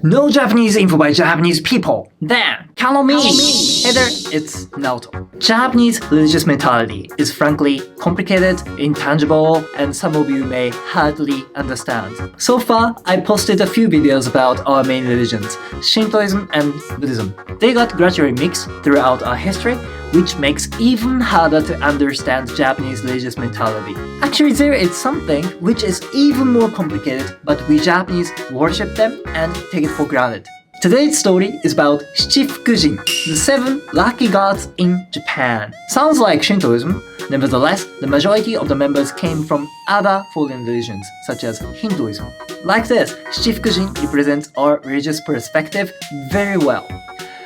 No Japanese info by Japanese people. Then, call me. Hey there, it's Naoto. Japanese religious mentality is frankly complicated, intangible, and some of you may hardly understand. So far, I posted a few videos about our main religions, Shintoism and Buddhism. They got gradually mixed throughout our history, which makes even harder to understand Japanese religious mentality. Actually, there is something which is even more complicated, but we Japanese worship them and take it for granted. Today's story is about Shichifukujin, the 7 lucky gods in Japan. Sounds like Shintoism, nevertheless, the majority of the members came from other foreign religions, such as Hinduism. Like this, Shichifukujin represents our religious perspective very well.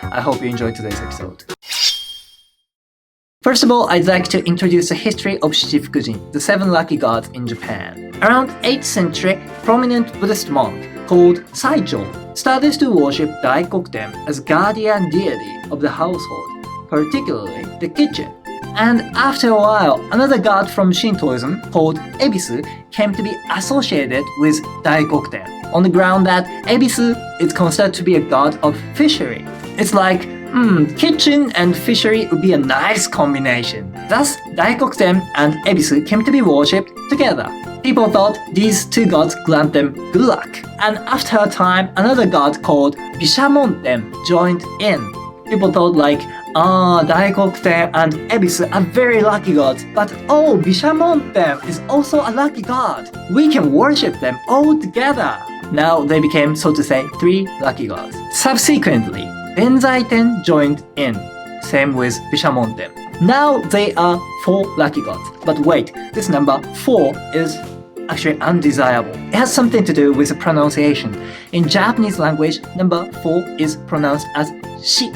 I hope you enjoyed today's episode. First of all, I'd like to introduce the history of Shichifukujin, the 7 lucky gods in Japan. Around 8th century, prominent Buddhist monk called Saicho started to worship Daikokuten as guardian deity of the household, particularly the kitchen. And after a while, another god from Shintoism called Ebisu came to be associated with Daikokuten, on the ground that Ebisu is considered to be a god of fishery. It's like, kitchen and fishery would be a nice combination. Thus, Daikokuten and Ebisu came to be worshipped together. People thought these two gods grant them good luck. And after a time, another god called Bisyamonten joined in. People thought like, Daikokuten and Ebisu are very lucky gods, but Bisyamonten is also a lucky god. We can worship them all together. Now they became, so to say, 3 lucky gods. Subsequently, Benzaiten joined in, same with Bisyamonten. Now they are 4 lucky gods. But wait, this number 4 is actually undesirable. It has something to do with the pronunciation. In Japanese language, number 4 is pronounced as shi.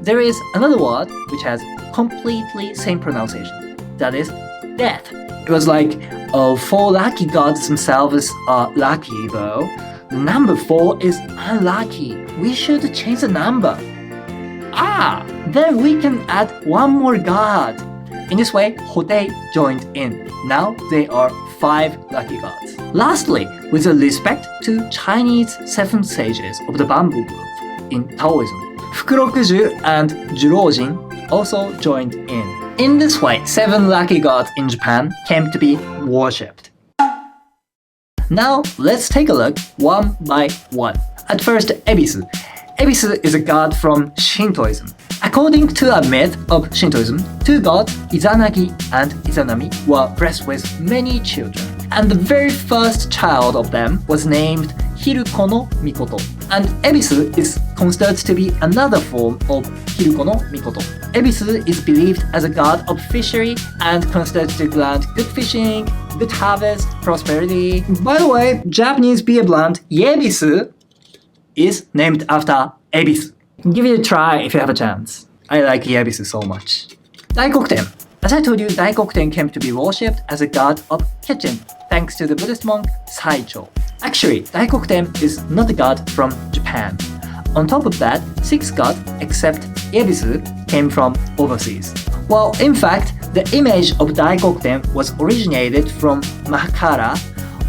There is another word which has completely same pronunciation. That is death. It was like, 4 lucky gods themselves are lucky though. The number 4 is unlucky. We should change the number. Then we can add 1 more god. In this way, Hotei joined in. Now they are 5 lucky gods. Lastly, with respect to Chinese 7 sages of the bamboo grove in Taoism, Fukurokuju and Jurojin also joined in. In this way, 7 lucky gods in Japan came to be worshipped. Now, let's take a look one by one. At first, Ebisu. Ebisu is a god from Shintoism. According to a myth of Shintoism, 2 gods, Izanagi and Izanami, were blessed with many children. And the very first child of them was named Hiruko no Mikoto. And Ebisu is considered to be another form of Hiruko no Mikoto. Ebisu is believed as a god of fishery and considered to grant good fishing, good harvest, prosperity. By the way, Japanese beer brand Ebisu is named after Ebisu. Give it a try if you have a chance. I like Ebisu so much. Daikokuten. As I told you, Daikokuten came to be worshipped as a god of kitchen, thanks to the Buddhist monk Saicho. Actually, Daikokuten is not a god from Japan. On top of that, 6 gods except Ebisu came from overseas. Well, in fact, the image of Daikokuten was originated from Mahakala,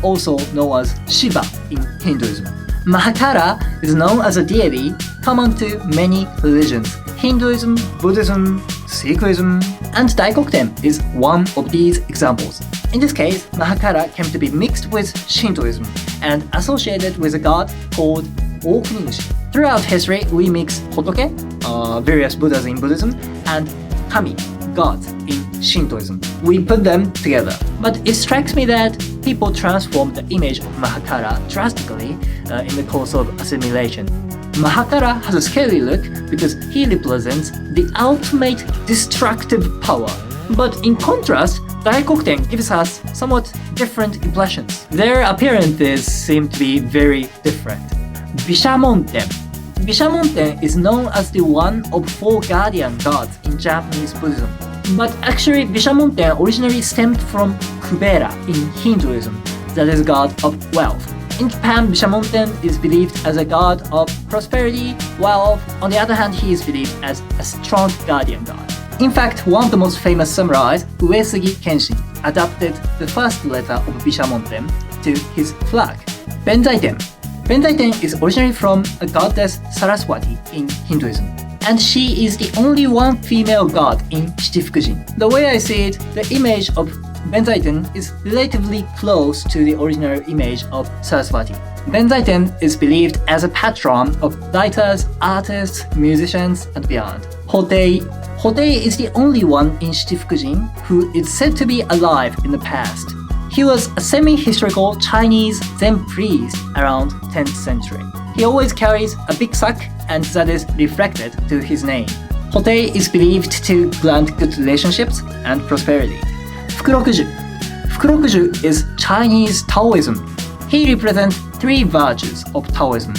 also known as Shiva in Hinduism. Mahakala is known as a deity common to many religions: Hinduism, Buddhism, Sikhism, and Daikokuten is one of these examples. In this case, Mahakala came to be mixed with Shintoism and associated with a god called Okuninushi. Throughout history, we mix Hotoke, various Buddhas in Buddhism, and Kami, gods in Shintoism. We put them together. But it strikes me that people transformed the image of Mahakala drastically in the course of assimilation. Mahakala has a scary look because he represents the ultimate destructive power. But in contrast, Daikokuten gives us somewhat different impressions. Their appearances seem to be very different. Bisyamonten. Bisyamonten is known as the one of 4 guardian gods in Japanese Buddhism. But actually, Bisyamonten originally stemmed from Kubera in Hinduism, that is god of wealth. In Japan, Bisyamonten is believed as a god of prosperity, while on the other hand, he is believed as a strong guardian god. In fact, one of the most famous samurais, Uesugi Kenshin, adapted the first letter of Bisyamonten to his flag. Benzaiten. Benzaiten is originally from a goddess Saraswati in Hinduism, and she is the only one female god in Shichifukujin. The way I see it, the image of Benzaiten is relatively close to the original image of Saraswati. Benzaiten is believed as a patron of writers, artists, musicians, and beyond. Hotei is the only one in Shichifukujin who is said to be alive in the past. He was a semi-historical Chinese Zen priest around 10th century. He always carries a big sack, and that is reflected to his name. Hotei is believed to grant good relationships and prosperity. Fukurokuju is Chinese Taoism. He represents 3 virtues of Taoism: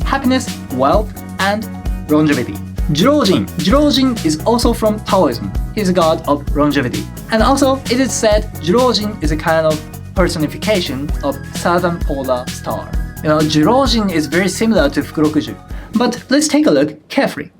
happiness, wealth, and longevity. Jirojin is also from Taoism. He is a god of longevity. And also, it is said Jirojin is a kind of personification of southern polar star. Jirojin is very similar to Fukurokuju. But let's take a look carefully.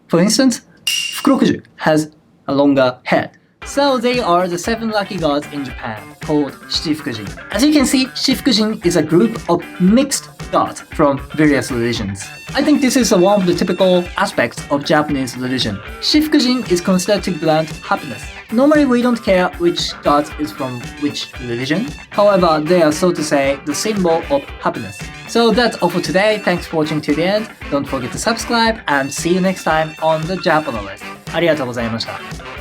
For instance, Fukurokuju has a longer head. So they are the 7 lucky gods in Japan, called Shichifukujin. As you can see, Shichifukujin is a group of mixed gods from various religions. I think this is one of the typical aspects of Japanese religion. Shichifukujin is considered to grant happiness. Normally we don't care which god is from which religion. However, they are, so to say, the symbol of happiness. So that's all for today. Thanks for watching to the end. Don't forget to subscribe and see you next time on the Japanalyst. ありがとうございました。